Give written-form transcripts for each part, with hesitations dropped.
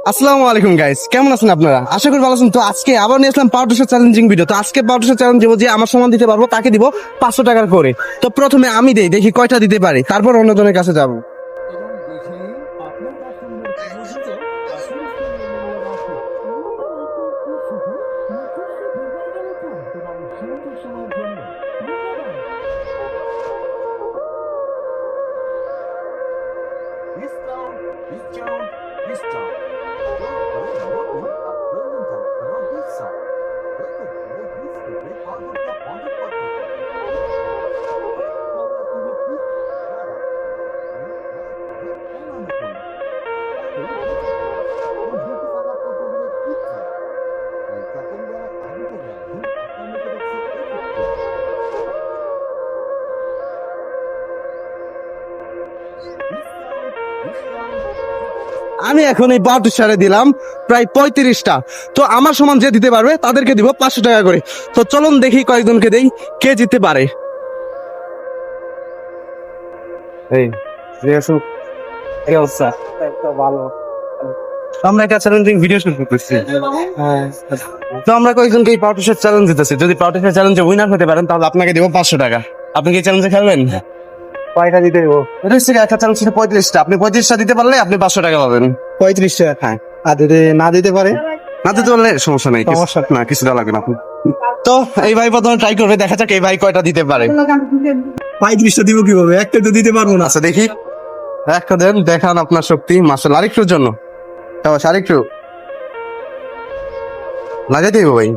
আসসালামু আলাইকুম গাইস, কেমন আছেন আপনারা? আশা করি ভালো আছেন। তো আজকে আবার নিয়ে আসলাম পাউডার চ্যালেঞ্জিং ভিডিও। তো আজকে পাউডার চ্যালেঞ্জ দেবো, যে আমার সমান দিতে পারবো তাকে দিব 500 টাকার করে। তো প্রথমে আমি দেই, দেখি কয়টা দিতে পারি, তারপর অন্যজনের কাছে যাবো। আমি এখন এই পাউডার সারে দিলাম প্রায় 35টা। তো আমার সমান যে দিতে পারবে তাদেরকে দিব 500 টাকা করে। তো চলুন দেখি কয়েকজনকে দেই, কে জিততে পারে। এই এই অবস্থা ভালো। আমরা একটা চ্যালেঞ্জিং ভিডিও শুট করতেছি। তো আমরা কয়েকজনকে এই পাউডার চ্যালেঞ্জ দিতেছি। যদি পাউডার চ্যালেঞ্জে উইনার হতে পারেন তাহলে আপনাকে দেব 500 টাকা। আপনি কি চ্যালেঞ্জে খেলবেন? কয়টা দিতে দেবো? এটা হচ্ছে একটা চ্যালেঞ্জ ছিল 35টা। আপনি 35টা দিতে পারলে আপনি 500 টাকা পাবেন। 35 টাকা। হ্যাঁ। আর যদি না দিতে পারে? না দিতে পারলে সমস্যা নেই, সমস্যা না কিছু দেওয়া লাগবে না। তো এই ভাই প্রথমে ট্রাই করবে, দেখা যাক এই ভাই কয়টা দিতে পারে। 35টা দিব কিভাবে? একটা তো দিতে পারবো না। আচ্ছা দেখি, একটা দেন, দেখান আপনার শক্তি। মাশাআল্লাহ, আরেকটুর জন্য আরেকটু লাগাই দিব ভাই।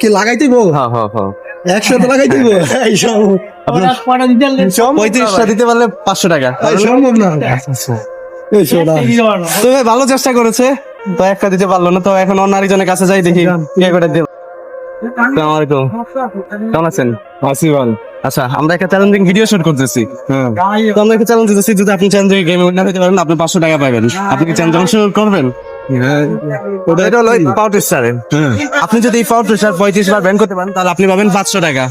কি লাগাই দিব? হ্যাঁ হ্যাঁ হ্যাঁ, একসাথে লাগাই দিব? এই সব 35টা দিতে পারলে 500 টাকা। সম্ভব না। এই শোনা, তো ভাই ভালো চেষ্টা করেছে, তো একটা দিতে পারলো না। তো এখন অন্য আরেকজনের কাছে যাই, দেখি কে করে দেব। আসসালামু আলাইকুম, কেমন আছেন? আসিবাল। আচ্ছা, আমরা একটা চ্যালেঞ্জিং ভিডিও শুট করতেছি। তো আমরা একটা চ্যালেঞ্জ দিতেছি, যদি আপনি চ্যালেঞ্জিং গেমে উইনার হতে পারেন আপনি 500 টাকা পাবেন। আপনি কি চ্যালেঞ্জ অংশগ্রহণ করবেন? এটা হলো পাউডার স্টারের। আপনি যদি এই পাউডার স্টার 35 বার ব্যান করতে পারেন তাহলে আপনি পাবেন 500 টাকা।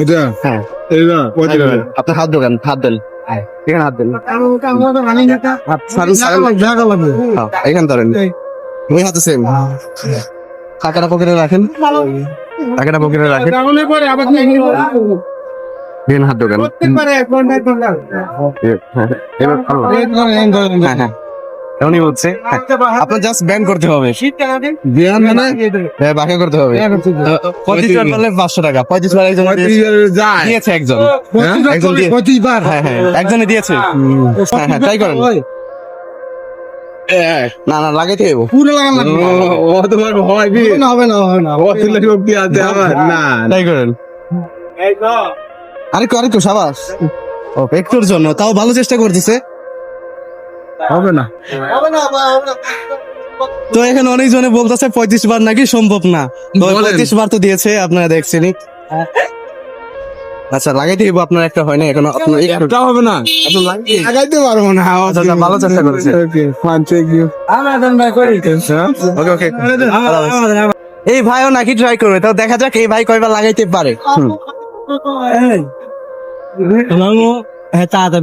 এটা হ্যাঁ, এটা কত টাকা? আপনি হাত দেন, হাত দেন, এখানে হাত দেন, এখানে ধরেন, ওই হাতে সেম। টাকাটা পকেটে রাখেন, টাকাটা পকেটে রাখেন, এখানে হাত ঢোকান। হ্যাঁ হ্যাঁ, এমনই হচ্ছে। আপনার জাস্ট ব্যান করতে হবে। বিয়ান মানে হ্যাঁ, বাকি করতে হবে। 35 বার করলে 500 টাকা। 35 বার একজন দিয়েছে, একজন একজন দিয়ে- 25 বার। হ্যাঁ হ্যাঁ, একজনে দিয়েছে। হ্যাঁ হ্যাঁ, ট্রাই করেন। না না, লাগাইতে হবে। পুরো লাগান লাগবে। ও তোমার হয় কি? না হবে না, হবে না। ও তুলে শক্তি আছে আমার না। ট্রাই করেন। আরেকটু আরেকটু, সাবাস। ও, একটুর জন্য তাও ভালো চেষ্টা করতেছে। হবে না। তো এখানে অনেকজনে বলতেছে 35 বার নাকি সম্ভব না। তো বলেন। 35 বার তো দিয়েছে, আপনারা দেখছেনই। আচ্ছা, লাগাইতে দিব। আপনার একটা হয় না এখনো, আপনার এটা হবে না। লাগাইতে পারবো না। আচ্ছা, আচ্ছা, ভালো চেষ্টা করেছে। ওকে, ফান চেক ইউ। ওকে ওকে, এই ভাইও নাকি ট্রাই করবে, তাও দেখা যাক এই ভাই কয়বার লাগাইতে পারে।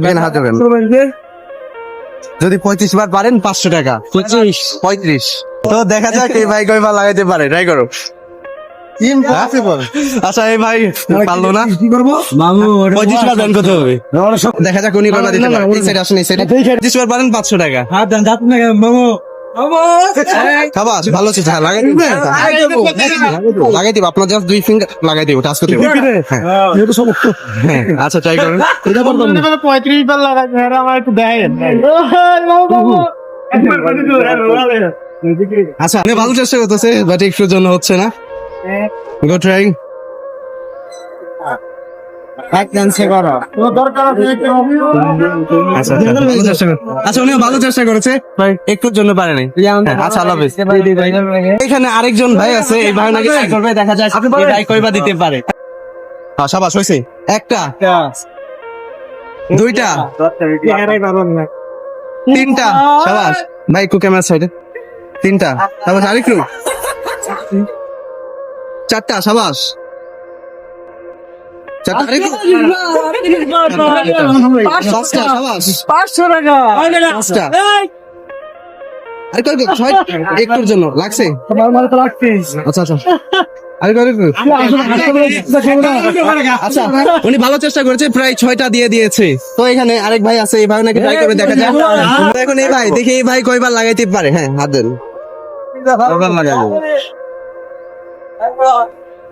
এখানে হাত দেবেন। যদি 35 বার পারেন 500 টাকা। 35। তো দেখা যাক এই ভাই কয়বার লাগাইতে পারে, ট্রাই করো। ইম্পসিবল। আচ্ছা, এই ভাই পারলো না। কি করব? মামু 35 বার ব্যান করতে হবে। দেখা যাক উনি কয়বার দিতে পারে। এই সাইড আসেন, এই সাইডে। 35 বার পারেন 500 টাকা। হাত দেন, যাত না মামু। খাবাস, ভালো চেষ্টা। লাগাই দিব, লাগাই দিব। আপনার জাস্ট 2 ফিঙ্গার লাগাই দিব, টাচ করতে হবে। হ্যাঁ এটা সমস্ত। হ্যাঁ, আচ্ছা ট্রাই করেন। এটা পারবো না। 35 বার লাগাই না, আমার একটু দেন। আচ্ছা, আপনি ভালো চেষ্টা করতেছে, বাট একটুর জন্য হচ্ছে না। গো ট্রাই। এক ডান্সে করো। ও দরকার আছে একটু। আচ্ছা আচ্ছা, ভালো চেষ্টা করেন। আচ্ছা, উনিও ভালো চেষ্টা করেছে, একটুর জন্য পারে নাই। আচ্ছা, আল্লাহ হাফেজ। এখানে আরেকজন ভাই আছে, এই ভাই নাকি ট্রাই করবে, দেখা যায় এই ভাই কয়বার দিতে পারে। হ্যাঁ, শাবাশ, হয়েছে। একটা, দুইটা, তিনটা, শাবাশ। ভাই একটু ক্যামেরার সাইডে। তিনটা, শাবাশ। আরেকটু, চারটা, শাবাশ। চারটা, আরেকটু, পাঁচটা, শাবাশ। 500 টাকা। পাঁচটা, আরে কই ছয় একটুর জন্য লাগছে তোমার মানে তো লাগছে আচ্ছা আচ্ছা আরে কই আচ্ছা উনি ভালো চেষ্টা করেছে প্রায় 6টা দিয়ে দিয়েছে তো এখানে আরেক ভাই আছে এই ভাই নাকি ট্রাই করে দেখা যায় এখন এই ভাই দেখি এই ভাই কয়বার লাগাইতে পারে হ্যাঁ হাত দেন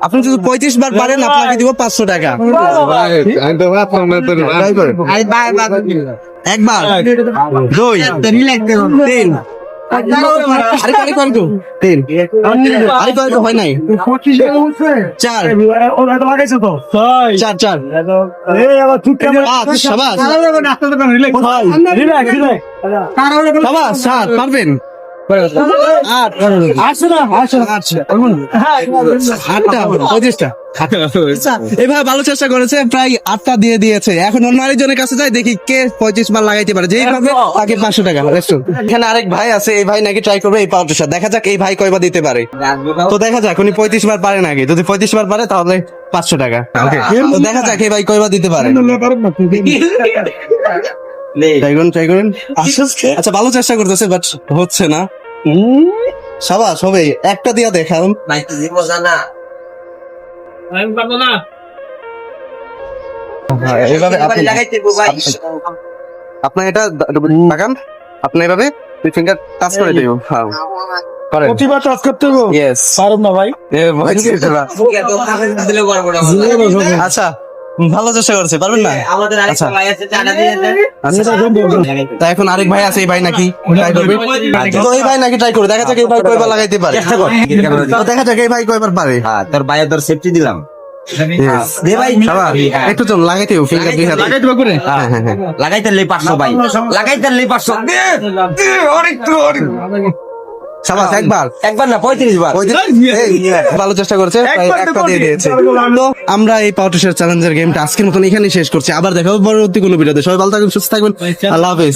আপনি যদি 35 বার পারেন আপনাকে দিব 500 টাকা আমি তো ভাবলাম না তোর ট্রাই করেন একবার দুই তিন আরে কয় কয় তো তিন আরে কয় তো হয় নাই চার চার চার পাঁচ শাবাশ শাবাশ সাত পারবেন আট আটটা 25টা এভাবে ভালো চেষ্টা করেছে প্রায় 8টা দিয়ে দিয়েছে এখন অন্য আরেকজনের কাছে যাই দেখি কে 25 বার লাগাইতে পারে যেই পাবে তাকে 500 টাকা রেস্টুরেন্ট এখানে আরেক ভাই আছে এই ভাই নাকি ট্রাই করবে এই পাউডারটা দেখা যাক এই ভাই কয়বার দিতে পারে তো দেখা যাক উনি 35 বার পারে নাকি যদি 35 বার পারে তাহলে 500 টাকা ওকে তো দেখা যাক এই ভাই কয়বার দিতে পারে ট্রাই করেন আচ্ছা ভালো চেষ্টা করতেছে বাট হচ্ছে না শাবাশ হবে একটা দিয়া দেখান হ্যাঁ, এইভাবে আপনার এটা লাগান আপনি এভাবে দুই ফিঙ্গার টাচ করে দিও হ্যাঁ করেন প্রতিবার টাচ করতে হবে ইয়েস পারুম না ভাই আচ্ছা ভালো চেষ্টা করছে পারবেন না আচ্ছা তা এখন আরেক ভাই আছে এই ভাই নাকি ট্রাই করবে তো এই ভাই নাকি ট্রাই করে দেখা যাক এই ভাই কয়বার লাগাইতে পারে তো দেখা যাক এই ভাই কয়বার পারে তোর বাইরে তোর সেফটি দিলাম শাবাশ, একটু তো লাগাইতে ফিঙ্গার দুই হাতে লাগাই দেবো করে হ্যাঁ হ্যাঁ হ্যাঁ লাগাইতে লে 500 ভাই লাগাইতে লে 500 শাবাশ একবার একবার না 35 বার ভালো চেষ্টা করেছে প্রায় একটা দিয়ে দিয়েছে তো আমরা এই পাউটুসের চ্যালেঞ্জের গেমটা আজকের মতন এখানেই শেষ করছি আবার দেখা হবে পরবর্তী কোনো ভিডিওতে সবাই ভালো থাকবেন সুস্থ থাকবেন আল্লাহ হাফেজ